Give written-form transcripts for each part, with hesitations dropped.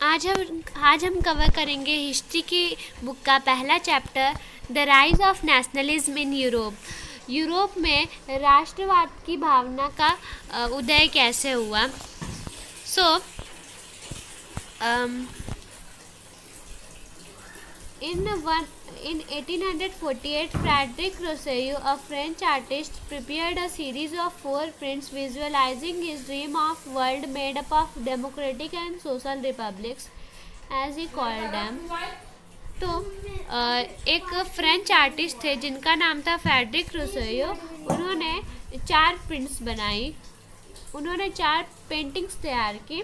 आज हम कवर करेंगे हिस्ट्री की बुक का पहला chapter, the rise of nationalism in Europe. Europe में राष्ट्रवाद की भावना का उदय कैसे हुआ। In 1848, Frédéric Rousseau, a French artist, prepared a series of 4 prints visualizing his dream of world made up of democratic and social republics, as he called them. तो एक French artist थे जिनका नाम था फ्रेडरिक रूसोयो। उन्होंने 4 प्रिंट्स बनाई, उन्होंने 4 paintings तैयार की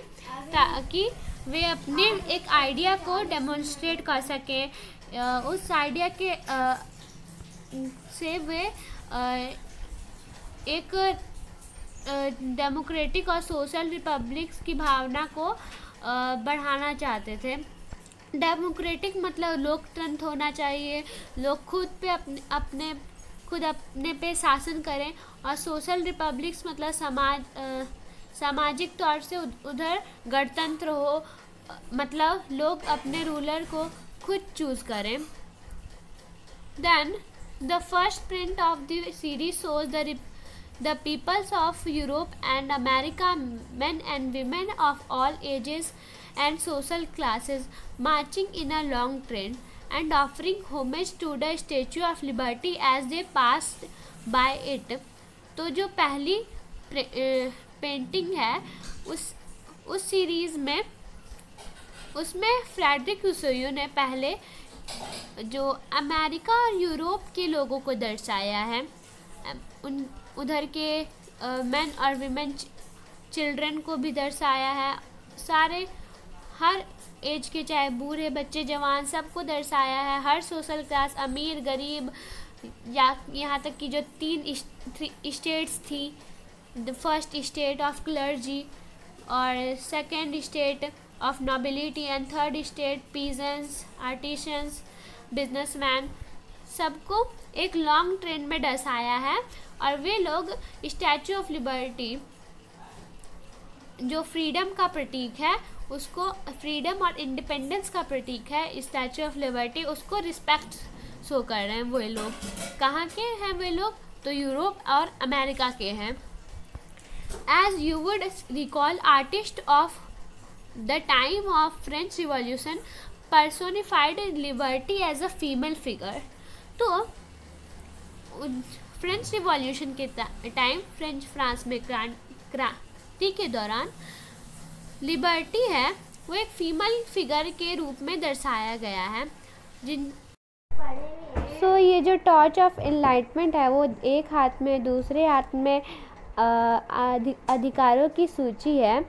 ताकि वे अपने एक आइडिया को डेमोन्स्ट्रेट कर सकें। उस आइडिया के से वे एक डेमोक्रेटिक और सोशल रिपब्लिक्स की भावना को बढ़ाना चाहते थे। डेमोक्रेटिक मतलब लोकतंत्र होना चाहिए, लोग खुद अपने पे शासन करें, और सोशल रिपब्लिक्स मतलब सामाजिक तौर से उधर गणतंत्र हो, मतलब लोग अपने रूलर को खुद चूज करें। Then the first print of the series shows the peoples of Europe and America, men and women of all ages and social classes, marching in a long train and offering homage to the Statue of Liberty as they passed by it। तो जो पहली painting है उस series में, उसमें Frederick रूसोयो ने पहले जो अमेरिका और यूरोप के लोगों को दर्शाया है, उधर के मेन और विमेन चिल्ड्रन को भी दर्शाया है, सारे हर एज के, चाहे बूढ़े बच्चे जवान, सबको दर्शाया है। हर सोशल क्लास, अमीर गरीब, या यहाँ तक कि जो 3 स्टेट्स थी, the first state of clergy और second state of nobility and third state peasants, artisans, businessman, सबको एक लॉन्ग ट्रेन में दर्शाया है। और वे लोग स्टैचू ऑफ लिबर्टी, जो फ्रीडम का प्रतीक है, उसको, फ्रीडम और इंडिपेंडेंस का प्रतीक है स्टैचू ऑफ लिबर्टी, उसको रिस्पेक्ट शो कर रहे हैं। वो लोग कहाँ के हैं? वे लोग तो यूरोप और अमेरिका के हैं। As you would recall, artist of the time of French revolution personified liberty as a female figure. तो फ्रेंच रिवॉल्यूशन के टाइम, फ्रांस में क्रांति के दौरान लिबर्टी है वो एक फीमेल फिगर के रूप में दर्शाया गया है। ये जो टॉर्च ऑफ एनलाइटमेंट है वो एक हाथ में, दूसरे हाथ में अधिकारों की सूची है।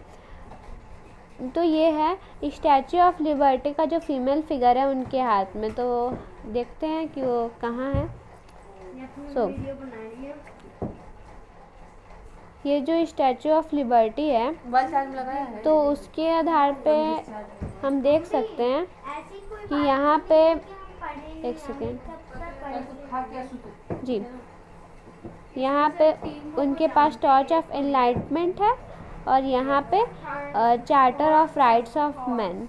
तो ये है स्टैचू ऑफ लिबर्टी का जो फीमेल फिगर है उनके हाथ में। तो देखते हैं कि वो कहाँ है। ये जो स्टैचू ऑफ लिबर्टी है तो उसके आधार पे हम देख सकते हैं कि यहाँ पे, एक सेकेंड जी, यहाँ पे उनके पास टॉर्च ऑफ एनलाइटमेंट है और यहाँ पे charter of rights of man.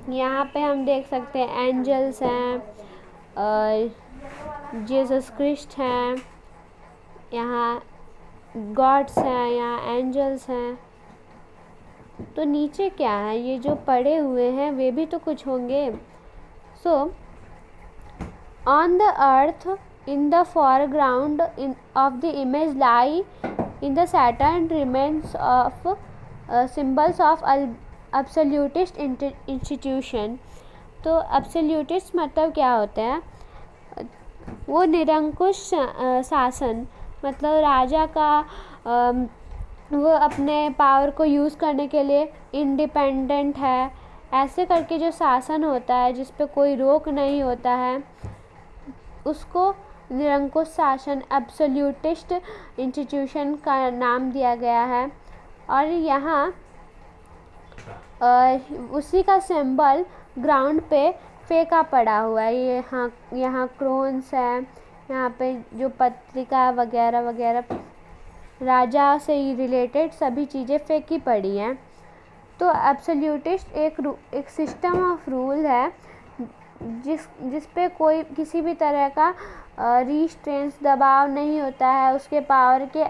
यहाँ पे हम देख सकते हैं एंजल्स हैं, जीसस क्रिस्ट हैं, यहाँ गॉड्स हैं, यहाँ एंजल्स हैं। तो नीचे क्या है? ये जो पड़े हुए हैं वे भी तो कुछ होंगे। On the earth in the foreground of the image lie in the Saturn remains of symbols of absolutist institution। तो absolutist मतलब क्या होता है? वो निरंकुश शासन, मतलब राजा का वो अपने पावर को यूज़ करने के लिए इंडिपेंडेंट है, ऐसे करके जो शासन होता है जिस पे कोई रोक नहीं होता है, उसको निरंकुश शासन, एब्सोल्यूटिस्ट इंस्टीट्यूशन का नाम दिया गया है। और यहाँ उसी का सिंबल ग्राउंड पे फेंका पड़ा हुआ है। यहाँ क्रोन्स है, यहाँ पे जो पत्रिका वगैरह वगैरह राजा से रिलेटेड सभी चीज़ें फेंकी पड़ी हैं। तो एब्सोल्यूटिस्ट एक सिस्टम ऑफ रूल है जिस पे कोई किसी भी तरह का रिस्ट्रेंस दबाव नहीं होता है उसके पावर के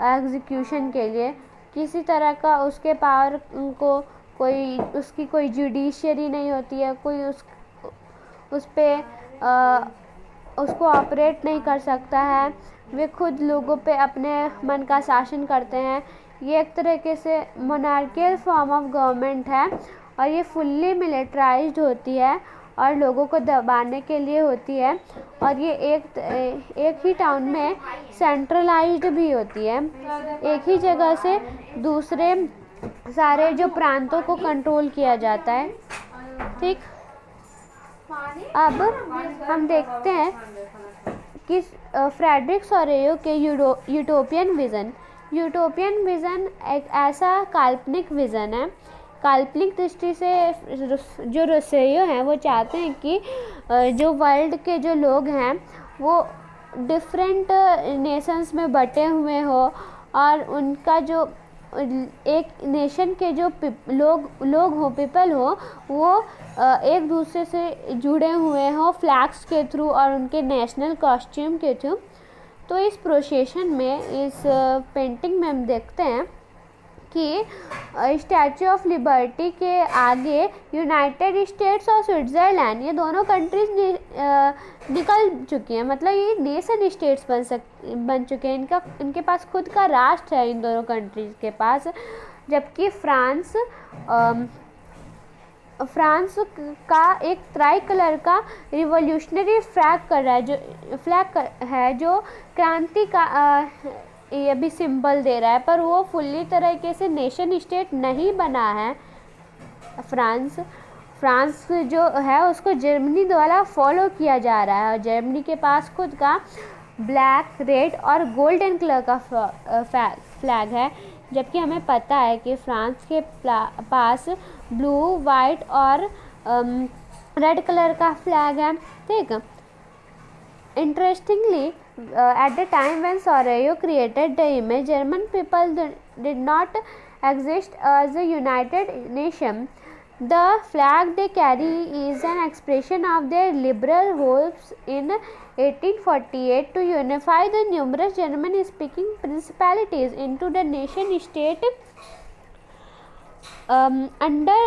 एग्जीक्यूशन के लिए। किसी तरह का उसके पावर को उसकी कोई जुडिशरी नहीं होती है, कोई उस पे उसको ऑपरेट नहीं कर सकता है। वे खुद लोगों पे अपने मन का शासन करते हैं। ये एक तरीके से मोनार्कियल फॉर्म ऑफ गवर्नमेंट है और ये फुल्ली मिलिटराइज्ड होती है और लोगों को दबाने के लिए होती है, और ये एक ही टाउन में सेंट्रलाइज्ड भी होती है। एक ही जगह से दूसरे सारे जो प्रांतों को कंट्रोल किया जाता है। ठीक, अब हम देखते हैं कि फ्रेडरिक सोरेयो के यूटोपियन विज़न एक ऐसा काल्पनिक विज़न है। काल्पनिक दृष्टि से जो रोसेयो हैं वो चाहते हैं कि जो वर्ल्ड के जो लोग हैं वो डिफरेंट नेशंस में बटे हुए हो और उनका जो एक नेशन के जो लोग हो, पीपल हो, वो एक दूसरे से जुड़े हुए हो फ्लैग्स के थ्रू और उनके नेशनल कॉस्ट्यूम के थ्रू। तो इस प्रोसेशन में, इस पेंटिंग में हम देखते हैं कि स्टैचू ऑफ लिबर्टी के आगे यूनाइटेड स्टेट्स और स्विट्ज़रलैंड, ये दोनों कंट्रीज निकल चुकी हैं। मतलब ये नेशन स्टेट्स बन चुके हैं। इनके पास खुद का राष्ट्र है इन दोनों कंट्रीज के पास। जबकि फ्रांस का एक ट्राई कलर का रिवॉल्यूशनरी फ्लैग जो क्रांति का ये भी सिंबल दे रहा है, पर वो फुल्ली तरीके से नेशन स्टेट नहीं बना है। फ्रांस जो है उसको जर्मनी द्वारा फॉलो किया जा रहा है और जर्मनी के पास खुद का ब्लैक, रेड और गोल्डन कलर का फ्लैग है। जबकि हमें पता है कि फ्रांस के पास ब्लू, वाइट और रेड कलर का फ्लैग है। ठीक, interestingly, at the time when Soreyo created the image, German people did not exist as a united nation. The flag they carry is an expression of their liberal hopes in 1848 to unify the numerous German-speaking principalities into the nation-state under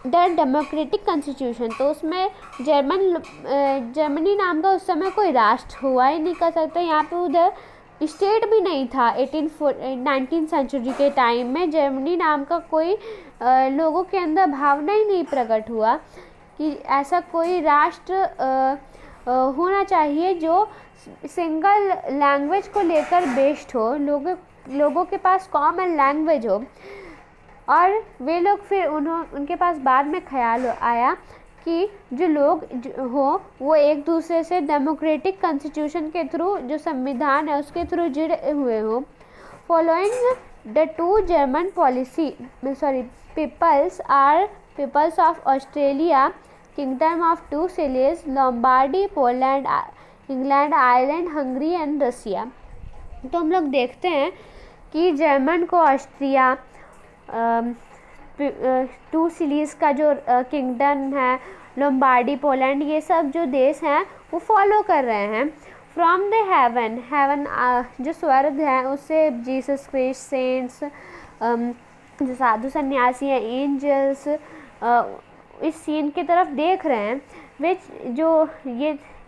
the democratic constitution. तो उसमें Germany नाम का उस समय कोई राष्ट्र हुआ ही नहीं कर सकता। यहाँ पे उधर स्टेट भी नहीं था। 19th सेंचुरी के टाइम में जर्मनी नाम का कोई लोगों के अंदर भावना ही नहीं प्रकट हुआ कि ऐसा कोई राष्ट्र होना चाहिए जो सिंगल लैंग्वेज को लेकर बेस्ड हो, लोगों के पास कॉमन लैंग्वेज हो। और वे लोग फिर उनके पास बाद में ख्याल आया कि जो लोग हो वो एक दूसरे से डेमोक्रेटिक कॉन्स्टिट्यूशन के थ्रू, जो संविधान है उसके थ्रू जुड़े हुए हो। Following the two German peoples of Australia, kingdom of two Sicilies, Lombardy, Poland, England, Ireland, Hungary and Russia. तो हम लोग देखते हैं कि जर्मन को ऑस्ट्रिया, टू सिलीज का जो किंगडम है, लोम्बार्डी, पोलैंड, ये सब जो देश हैं वो फॉलो कर रहे हैं। फ्रॉम द हेवन जो स्वर्ग है उससे जीसस क्राइस्ट, सेंट्स, जो साधु सन्यासी हैं, एंजल्स इस सीन की तरफ देख रहे हैं। वे जो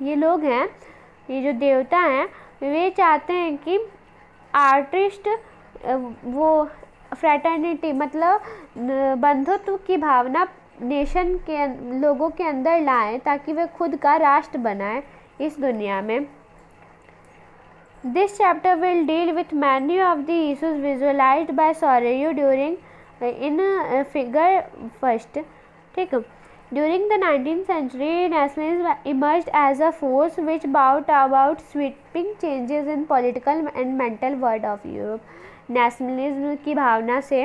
ये लोग हैं, ये जो देवता हैं, वे चाहते हैं कि आर्टिस्ट वो फ्रेटर्निटी मतलब बंधुत्व की भावना नेशन के लोगों के अंदर लाएं ताकि वे खुद का राष्ट्र बनाएं इस दुनिया में। This chapter will deal with many of the issues visualized by Sorrieu during in figure first. ठीक है, during the 19th century, nationalism emerged as a force which brought about sweeping changes in political and mental world of Europe. Nationalism की भावना से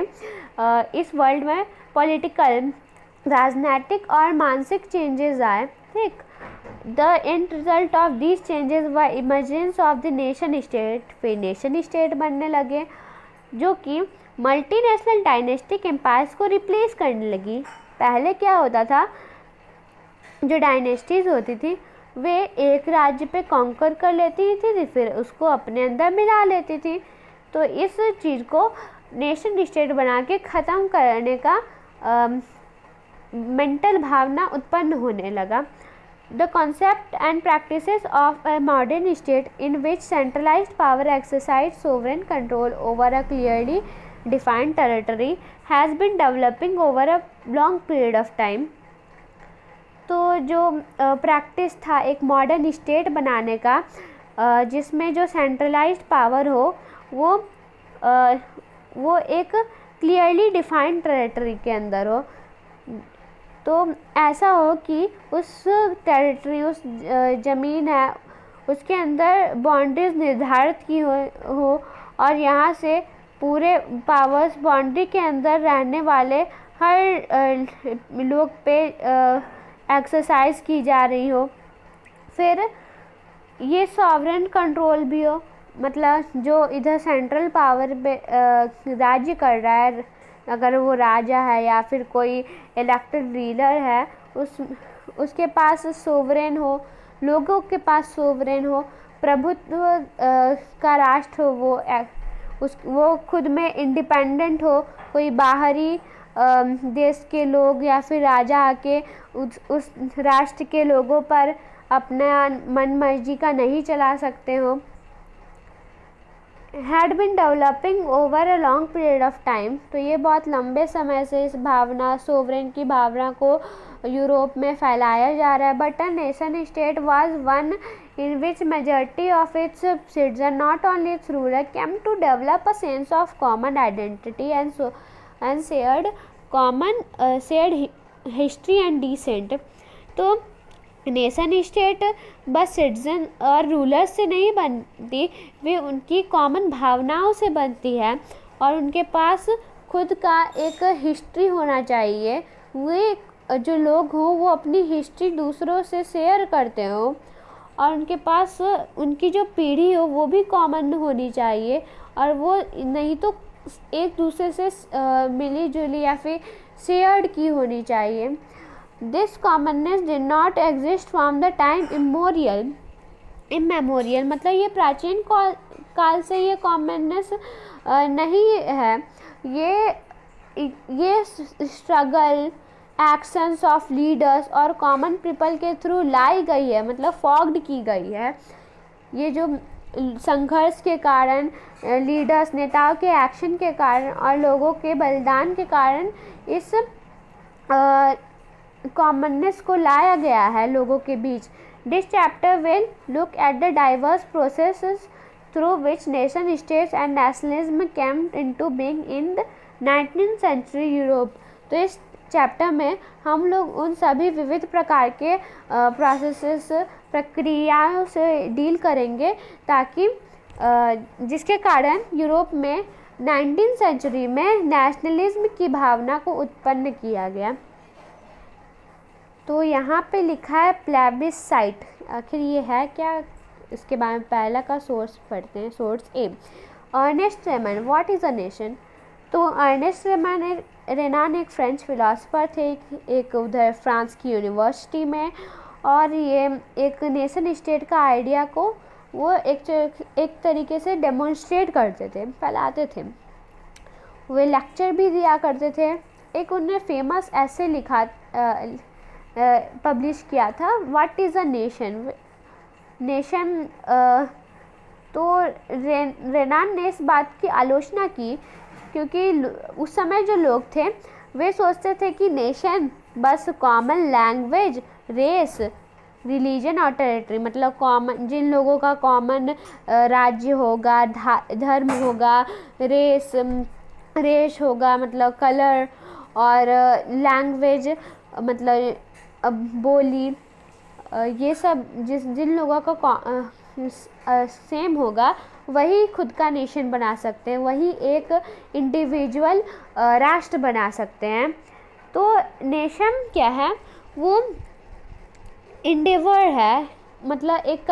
इस world में political, राजनीतिक और मानसिक changes आए। ठीक, the end result of these changes was emergence of the nation state. फिर नेशन स्टेट बनने लगे जो कि मल्टीनेशनल डायनेस्टिक एम्पायर्स को रिप्लेस करने लगी। पहले क्या होता था, जो डायनेस्टीज होती थी वे एक राज्य पे कॉन्कर कर लेती थी, फिर उसको अपने अंदर मिला लेती थी। तो इस चीज़ को नेशन स्टेट बना के ख़त्म करने का मेंटल भावना उत्पन्न होने लगा। The concept and practices of a modern state in which centralised power exercise sovereign control over a clearly defined territory has been developing over a long period of time. तो जो प्रैक्टिस था एक modern state बनाने का, जिसमें जो centralised power हो वो एक क्लियरली डिफाइंड टेरिटरी के अंदर हो। तो ऐसा हो कि उस टेरिटरी, उस ज़मीन है उसके अंदर बाउंड्रीज निर्धारित की हो और यहाँ से पूरे पावर्स बाउंड्री के अंदर रहने वाले हर लोग पे एक्सरसाइज की जा रही हो। फिर ये सॉवरेन कंट्रोल भी हो, मतलब जो इधर सेंट्रल पावर पे राज्य कर रहा है, अगर वो राजा है या फिर कोई इलेक्टेड लीडर है, उसके पास सोवरेन हो, लोगों के पास सोवरेन हो, प्रभुत्व का राष्ट्र हो, वो खुद में इंडिपेंडेंट हो, कोई बाहरी देश के लोग या फिर राजा आके उस राष्ट्र के लोगों पर अपना मन मर्जी का नहीं चला सकते हो। Had been developing over a long period of time. तो ये बहुत लंबे समय से इस भावना, सोवरेन की भावना को यूरोप में फैलाया जा रहा है। But a nation state was one in which majority of its citizen, not only its ruler, came to develop a sense of common identity and shared history and descent. तो nation state बस citizen और rulers से नहीं बनती, वे उनकी common भावनाओं से बनती है और उनके पास खुद का एक हिस्ट्री होना चाहिए। वे जो लोग हों वो अपनी हिस्ट्री दूसरों से शेयर करते हो और उनके पास उनकी जो पीढ़ी हो वो भी कॉमन होनी चाहिए और वो नहीं तो एक दूसरे से मिली जुली या फिर शेयर्ड की होनी चाहिए। This commonness did not exist from the time immemorial, मतलब ये प्राचीन काल से ये कॉमननेस नहीं है। ये स्ट्रगल एक्शंस ऑफ लीडर्स और कॉमन पीपल के थ्रू लाई गई है, मतलब फॉग्ड की गई है। ये जो संघर्ष के कारण, लीडर्स नेताओं के एक्शन के कारण और लोगों के बलिदान के कारण इस कॉमननेस को लाया गया है लोगों के बीच। This chapter will look at the diverse processes through which nation states and nationalism came into being in the 19th century Europe. तो इस चैप्टर में हम लोग उन सभी विविध प्रकार के प्रोसेसेस, प्रक्रियाओं से डील करेंगे ताकि जिसके कारण यूरोप में 19th सेंचुरी में नेशनलिज्म की भावना को उत्पन्न किया गया। तो यहाँ पे लिखा है प्लेबिसाइट, आखिर ये है क्या, इसके बारे में पहला का सोर्स पढ़ते हैं। Source A, Ernest Renan, what is a nation. तो अर्नेस्ट रेनान एक फ्रेंच फिलोसफर थे, एक उधर फ्रांस की यूनिवर्सिटी में, और ये एक नेशन स्टेट का आइडिया को वो एक तरीके से डेमोन्स्ट्रेट करते थे, फैलाते थे। वे लेक्चर भी दिया करते थे। एक उन्होंने फेमस ऐसे लिखा, पब्लिश किया था, what is a nation. Nation तो रेनान ने इस बात की आलोचना की क्योंकि उस समय जो लोग थे वे सोचते थे कि नेशन बस कॉमन लैंग्वेज, रेस, रिलीजन और टेरिटरी, मतलब कॉमन, जिन लोगों का कॉमन राज्य होगा, धर्म होगा, रेस होगा मतलब कलर, और लैंग्वेज मतलब बोली, ये सब जिन लोगों का सेम होगा वही खुद का नेशन बना सकते हैं, वही एक इंडिविजुअल राष्ट्र बना सकते हैं। तो नेशन क्या है, वो इंडेवर है, मतलब एक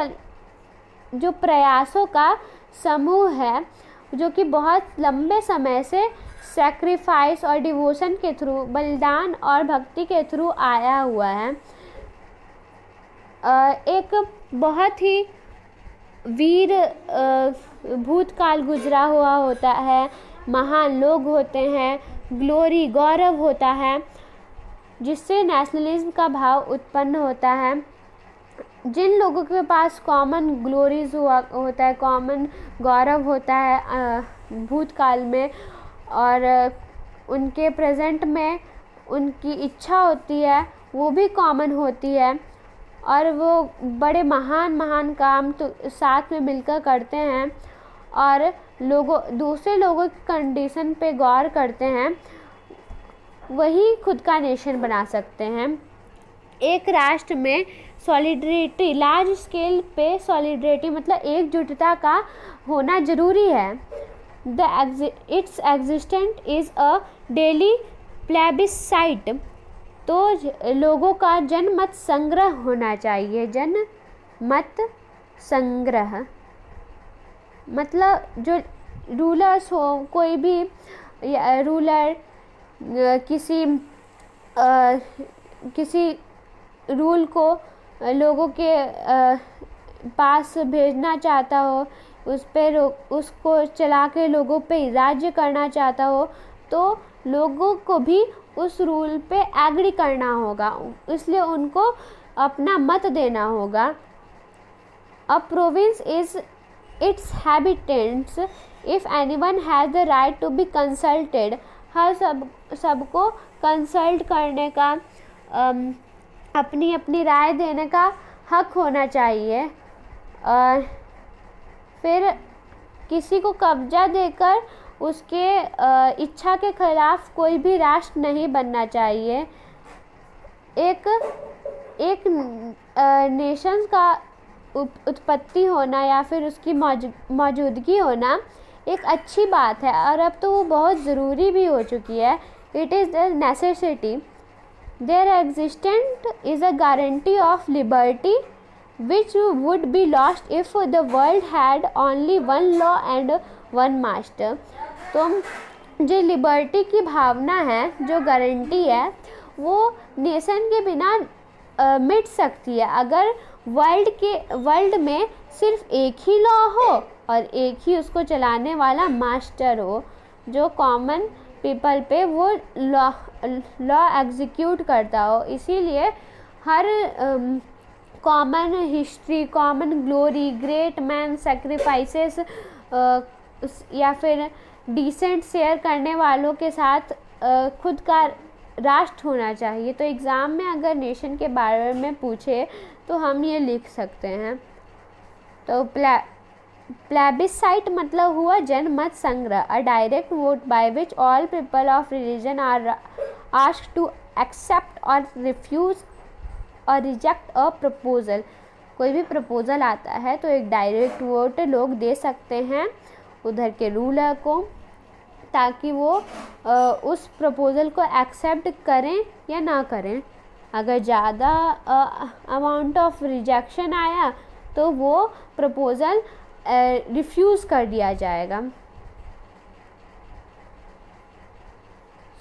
जो प्रयासों का समूह है जो कि बहुत लंबे समय से सेक्रीफाइस और डिवोशन के थ्रू, बलिदान और भक्ति के थ्रू आया हुआ है। एक बहुत ही वीर भूतकाल गुजरा हुआ होता है, महान लोग होते हैं, ग्लोरी गौरव होता है, जिससे नेशनलिज्म का भाव उत्पन्न होता है। जिन लोगों के पास कॉमन ग्लोरीज होता है, कॉमन गौरव होता है भूतकाल में, और उनके प्रेजेंट में उनकी इच्छा होती है, वो भी कॉमन होती है, और वो बड़े महान काम तो साथ में मिलकर करते हैं और दूसरे लोगों की कंडीशन पे गौर करते हैं, वही खुद का नेशन बना सकते हैं। एक राष्ट्र में सॉलिडरिटी, लार्ज स्केल पे सॉलिडरिटी मतलब एकजुटता का होना ज़रूरी है। It's existent is a daily plebiscite, तो लोगों का जनमत संग्रह होना चाहिए। जनमत संग्रह मतलब जो रूलर्स हो, कोई भी रूलर किसी रूल को लोगों के पास भेजना चाहता हो, उसको चला के लोगों पे राज्य करना चाहता हो, तो लोगों को भी उस रूल पे एग्री करना होगा, इसलिए उनको अपना मत देना होगा। A province is its inhabitants if anyone has the right to be consulted, हर सबको कंसल्ट करने का, अपनी राय देने का हक होना चाहिए। और फिर किसी को कब्जा देकर उसके इच्छा के खिलाफ कोई भी राष्ट्र नहीं बनना चाहिए। एक नेशन का उत्पत्ति होना या फिर उसकी मौजूदगी होना एक अच्छी बात है, और अब तो वो बहुत ज़रूरी भी हो चुकी है। It is the necessity. Their existent is a guarantee of liberty which would be lost if the world had only one law and one master। तो जो लिबर्टी की भावना है, जो गारंटी है, वो नेशन के बिना मिट सकती है अगर वर्ल्ड में सिर्फ एक ही लॉ हो और एक ही उसको चलाने वाला मास्टर हो, जो कॉमन पीपल पे वो लॉ एग्जीक्यूट करता हो। इसीलिए हर common history, common glory, great man sacrifices या फिर डिसेंट शेयर करने वालों के साथ खुद का राष्ट्र होना चाहिए। तो एग्ज़ाम में अगर नेशन के बारे में पूछे तो हम ये लिख सकते हैं। तो प्लेबिसाइट मतलब हुआ जनमत संग्रह, a direct vote by which all people of religion are asked to accept और रिफ्यूज़ और रिजेक्ट अ प्रपोजल। कोई भी प्रपोजल आता है तो एक डायरेक्ट वोट लोग दे सकते हैं उधर के रूलर को, ताकि वो उस प्रपोजल को एक्सेप्ट करें या ना करें। अगर ज़्यादा अमाउंट ऑफ रिजेक्शन आया तो वो प्रपोजल रिफ्यूज़ कर दिया जाएगा।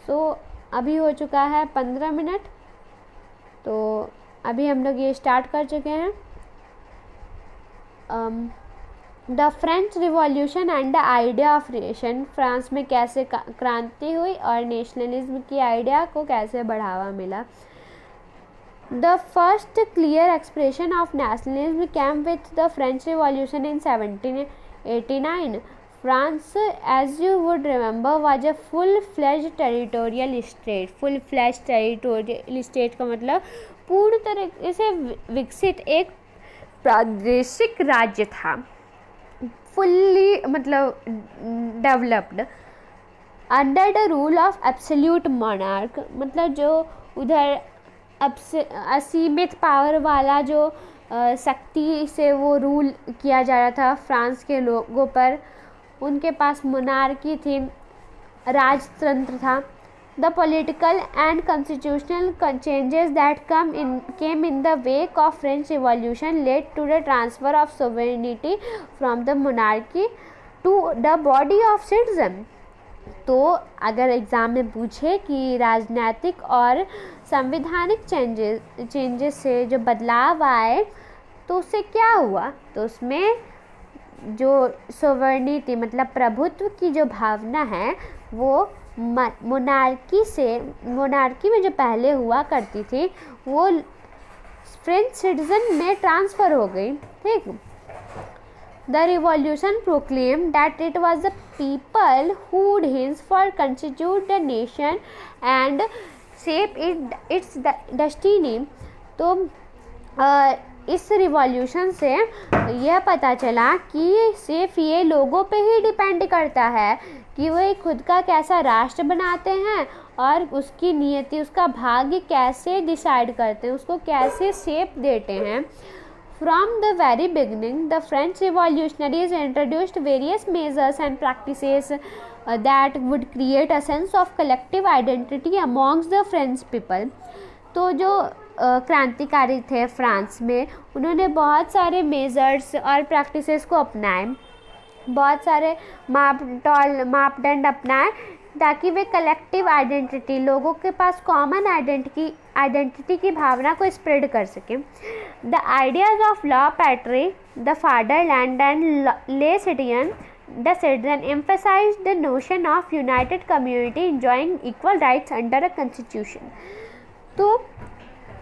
सो अभी हो चुका है 15 मिनट, तो अभी हम लोग ये स्टार्ट कर चुके हैं। The French revolution and the idea of nation, France में कैसे क्रांति हुई और नेशनलिज्म की आइडिया को कैसे बढ़ावा मिला। The first clear expression of nationalism came with the French revolution in 1789। France, as you would remember, was a full-fledged territorial state। full-fledged territorial state का मतलब पूर्ण तरीके से विकसित एक प्रादेशिक राज्य था। फुल्ली मतलब developed under the rule of absolute monarch, मतलब जो उधर असीमित पावर वाला जो शक्ति से वो रूल किया जा रहा था फ्रांस के लोगों पर, उनके पास मोनार्की थी, राजतंत्र था। The political and constitutional changes that came in the wake of French revolution led to the transfer of sovereignty from the monarchy to the body of citizen. तो अगर एग्ज़ाम में पूछे कि राजनीतिक और संवैधानिक चेंजेस से जो बदलाव आए तो उससे क्या हुआ, तो उसमें जो सोवर्निटी मतलब प्रभुत्व की जो भावना है वो मोनार्की में जो पहले हुआ करती थी वो फ्रेंच सिटीजन में ट्रांसफ़र हो गई। ठीक, The revolution proclaimed that it was the people who would henceforth constitute the nation and shape its destiny। तो इस रिवॉल्यूशन से यह पता चला कि सिर्फ ये लोगों पे ही डिपेंड करता है कि वो खुद का कैसा राष्ट्र बनाते हैं और उसकी नियति, उसका भाग्य कैसे डिसाइड करते हैं, उसको कैसे शेप देते हैं। From the very beginning, the French revolutionaries introduced various measures and practices that would create a sense of collective identity amongst the French people। तो जो क्रांतिकारी थे फ्रांस में, उन्होंने बहुत सारे मेजर्स और प्रैक्टिसेस को अपनाए, बहुत सारे मापदंड अपनाए ताकि वे कलेक्टिव आइडेंटिटी, लोगों के पास कॉमन आइडेंटिटी की भावना को स्प्रेड कर सकें। The ideas of la patrie, the fatherland and le citizen emphasize the notion of united community enjoying equal rights under a constitution. तो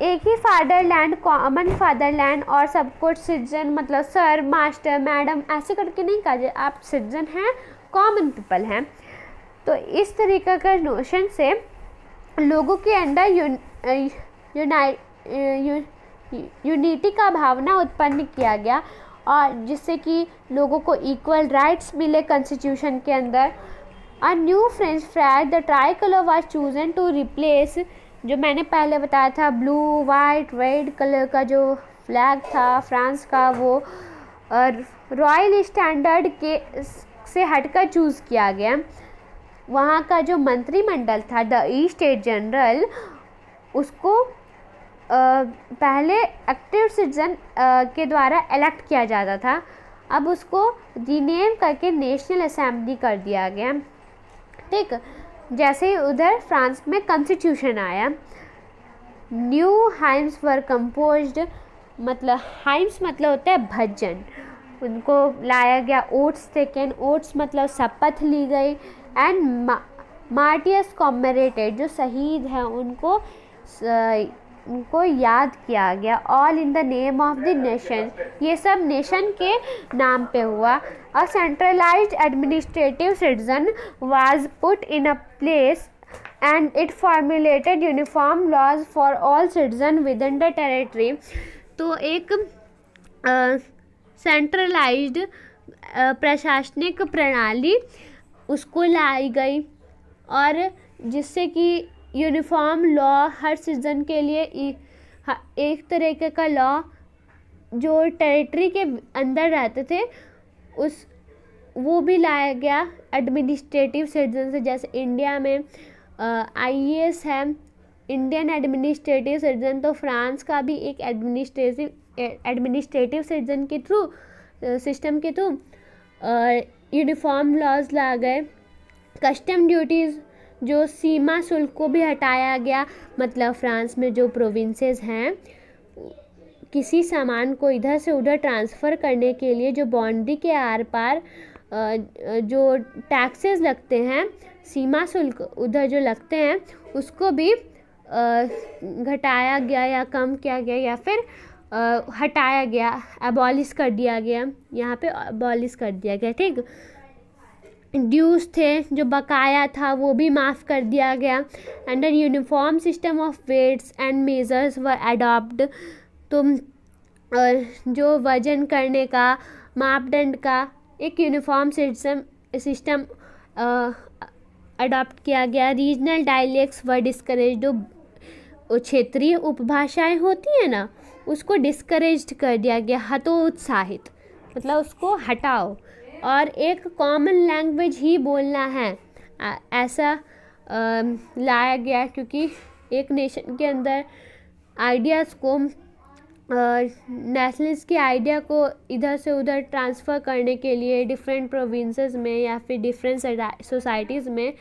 एक ही फादरलैंड, कॉमन फादरलैंड और सबको सिटीजन मतलब सर, मास्टर, मैडम ऐसे करके नहीं कहा जाए, आप सिटीजन हैं, कॉमन पीपल हैं। तो इस तरीके का नोशन से लोगों के अंदर यूनिटी का भावना उत्पन्न किया गया और जिससे कि लोगों को इक्वल राइट्स मिले कॉन्स्टिट्यूशन के अंदर। A new French flag the tricolour was chosen to replace, जो मैंने पहले बताया था ब्लू वाइट रेड कलर का जो फ्लैग था फ्रांस का, वो रॉयल स्टैंडर्ड के से हटकर चूज़ किया गया। वहाँ का जो मंत्रिमंडल था, द स्टेट जनरल, उसको पहले एक्टिव सिटीजन के द्वारा इलेक्ट किया जाता था, अब उसको रीनेम करके नेशनल असेंबली कर दिया गया। ठीक, जैसे ही उधर फ्रांस में कॉन्स्टिट्यूशन आया, न्यू हाइम्स वर कंपोज्ड, मतलब हाइम्स मतलब होता है भजन, उनको लाया गया। ओट्स टेकन, ओट्स मतलब शपथ ली गई। एंड मार्टियर्स कॉमेरेटेड, जो शहीद हैं उनको याद किया गया। All in the name of the nation, ये सब नेशन के नाम पे हुआ। A centralized administrative citizen was put in a place and it formulated uniform laws for all citizen within the territory. तो एक सेंट्रलाइज्ड प्रशासनिक प्रणाली उसको लाई गई और जिससे कि यूनिफॉर्म लॉ हर सिटीजन के लिए एक तरीके का लॉ जो टेरिटरी के अंदर रहते थे वो भी लाया गया एडमिनिस्ट्रेटिव सिटीजन से। जैसे इंडिया में IAS है इंडियन एडमिनिस्ट्रेटिव सिटीजन, तो फ्रांस का भी एक एडमिनिस्ट्रेटिव सिटीजन के थ्रू सिस्टम के थ्रू यूनिफॉर्म लॉज ला गए। कस्टम ड्यूटीज़, जो सीमा शुल्क को भी हटाया गया, मतलब फ्रांस में जो प्रोविंसेस हैं किसी सामान को इधर से उधर ट्रांसफ़र करने के लिए जो बाउंड्री के आर पार जो टैक्सेस लगते हैं, सीमा शुल्क उधर जो लगते हैं, उसको भी घटाया गया या कम किया गया या फिर हटाया गया, अबॉलिश कर दिया गया। यहाँ पे अबॉलिश कर दिया गया। ठीक, ड्यूज थे जो बकाया था वो भी माफ़ कर दिया गया। Under uniform system of weights and measures were adopt, तो जो वजन करने का, मापदंड का एक यूनिफॉर्म सिस्टम अडॉप्ट किया गया। रीजनल डायलेक्ट्स वर डिस्करेज, जो क्षेत्रीय उपभाषाएं होती हैं ना, उसको डिस्करेज्ड कर दिया गया, हतोत्साहित, मतलब उसको हटाओ और एक कॉमन लैंग्वेज ही बोलना है, ऐसा लाया गया। क्योंकि एक नेशन के अंदर आइडियाज़ को नेशनलिस्ट के आइडिया को इधर से उधर ट्रांसफ़र करने के लिए डिफरेंट प्रोविंसेस में या फिर डिफरेंट सोसाइटीज़ में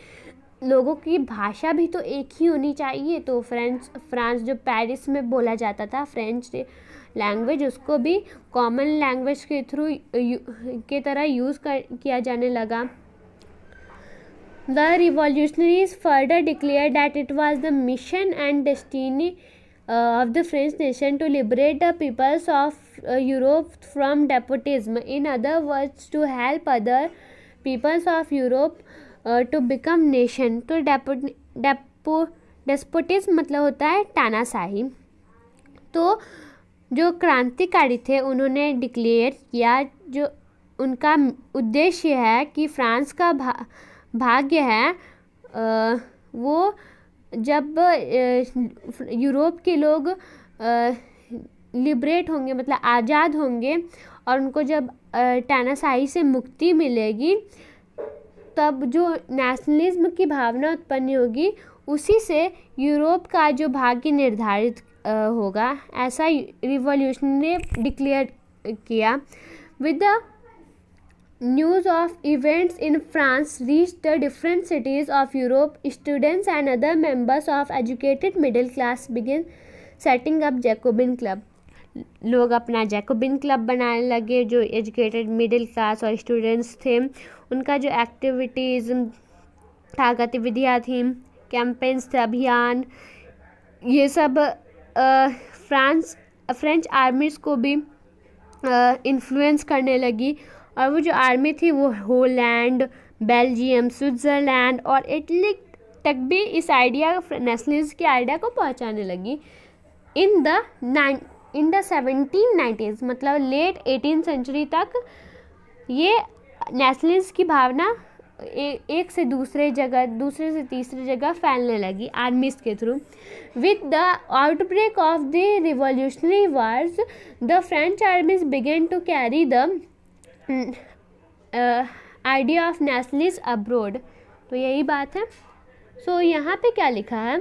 लोगों की भाषा भी तो एक ही होनी चाहिए। तो फ्रांस जो पेरिस में बोला जाता था फ्रेंच लैंग्वेज, उसको भी कॉमन लैंग्वेज के थ्रू के तरह यूज़ किया जाने लगा। The revolutionaries further declare that it was the mission and destiny of the French nation to liberate the peoples of Europe from despotism. In other words, to help other peoples of Europe to become nation. तो despotism मतलब होता है तानाशाही। तो जो क्रांतिकारी थे उन्होंने डिक्लेयर किया, जो उनका उद्देश्य है कि फ्रांस का भाग्य है वो जब यूरोप के लोग लिबरेट होंगे, मतलब आज़ाद होंगे, और उनको जब तानाशाही से मुक्ति मिलेगी, तब जो नेशनलिज्म की भावना उत्पन्न होगी, उसी से यूरोप का जो भाग्य निर्धारित होगा। ऐसा रिवॉल्यूशन ने डिक्लेयर किया। With the News of events in France reached the different cities of Europe. Students and other members of educated middle class began setting up Jacobin club. लोग अपना जैकोबिन क्लब बनाने लगे। जो एजुकेटेड मिडिल क्लास और students थे, उनका जो activities था, गतिविधियाँ थी, कैंपेन्स थे, अभियान, ये सब फ्रेंच आर्मीज़ को भी इन्फ्लुएंस करने लगी। और वो जो आर्मी थी वो होलैंड, बेल्जियम, स्विट्ज़रलैंड और इटली तक भी इस आइडिया, नेशनलिज्म के आइडिया को पहुंचाने लगी। इन द 1790s, मतलब लेट 18th सेंचुरी तक ये नेशनलिज्म की भावना एक से दूसरे से तीसरी जगह फैलने लगी आर्मीज़ के थ्रू। With the outbreak of the revolutionary wars, the French armies began to carry the idea of nationalism abroad. तो यही बात है। सो यहाँ पे क्या लिखा है,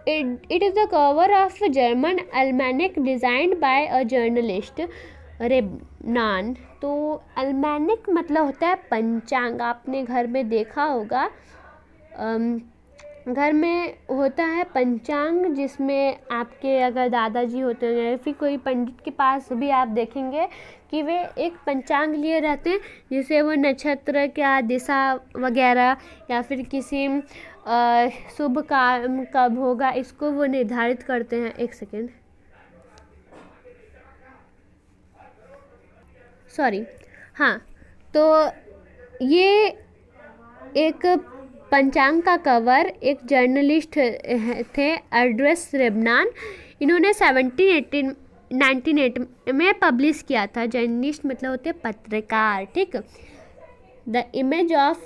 it is the cover of German almanac designed by a journalist Rebmann. तो अल्मैनिक मतलब होता है पंचांग। आपने घर में देखा होगा, घर में होता है पंचांग, जिसमें आपके अगर दादाजी होते हैं या फिर कोई पंडित के पास भी आप देखेंगे कि वे एक पंचांग लिए रहते हैं, जिसे वो नक्षत्र क्या दिशा वगैरह या फिर किसी शुभ काम कब होगा, इसको वो निर्धारित करते हैं। एक सेकेंड, सॉरी, हाँ, तो ये एक पंचांग का कवर एक जर्नलिस्ट थे एड्रेस रेबनान, इन्होंने 1798 में पब्लिश किया था। जर्नलिस्ट मतलब होते हैं पत्रकार, ठीक। The image of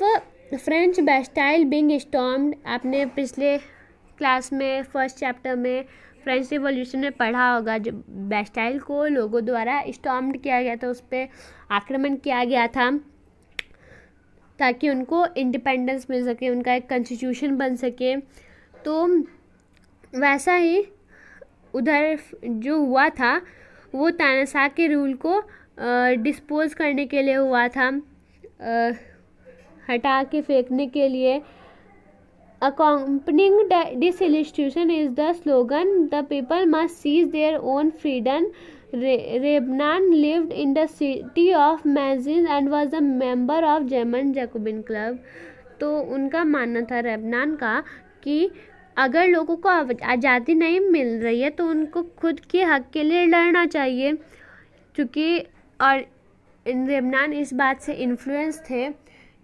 French Bastille being stormed, आपने पिछले क्लास में फर्स्ट चैप्टर में फ्रेंच रिवॉल्यूशन में पढ़ा होगा। जो बेस्टाइल को लोगों द्वारा स्टॉर्म्ड किया गया था, उस पर आक्रमण किया गया था ताकि उनको इंडिपेंडेंस मिल सके, उनका एक कॉन्स्टिट्यूशन बन सके। तो वैसा ही उधर जो हुआ था वो तानाशाह के रूल को डिस्पोज करने के लिए हुआ था, हटा के फेंकने के लिए। Accompanying this illustration is the slogan, "The people must seize their own freedom." Rebnan lived in the city of Mainz and was a member of German Jacobin Club. तो उनका मानना था रेबनान का कि अगर लोगों को आज़ादी नहीं मिल रही है तो उनको खुद के हक के लिए लड़ना चाहिए। क्योंकि और रेबनान इस बात से इन्फ्लुएंस थे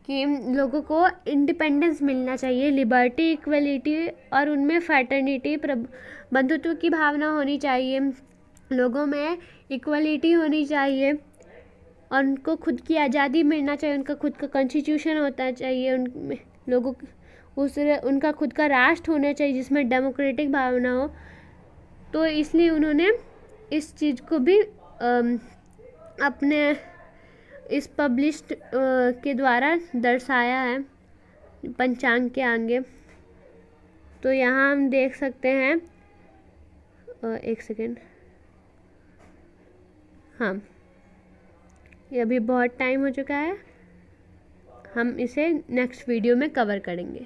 कि लोगों को इंडिपेंडेंस मिलना चाहिए, लिबर्टी, इक्वलिटी और उनमें फ्रैटर्निटी, बंधुत्व की भावना होनी चाहिए, लोगों में इक्वलिटी होनी चाहिए और उनको खुद की आज़ादी मिलना चाहिए, उनका खुद का कॉन्स्टिट्यूशन होता चाहिए, उन लोगों उनका खुद का राष्ट्र होना चाहिए जिसमें डेमोक्रेटिक भावना हो। तो इसलिए उन्होंने इस चीज़ को भी अपने इस पब्लिश्ड के द्वारा दर्शाया है पंचांग के आगे। तो यहाँ हम देख सकते हैं, एक सेकेंड, हाँ, ये अभी बहुत टाइम हो चुका है, हम इसे नेक्स्ट वीडियो में कवर करेंगे।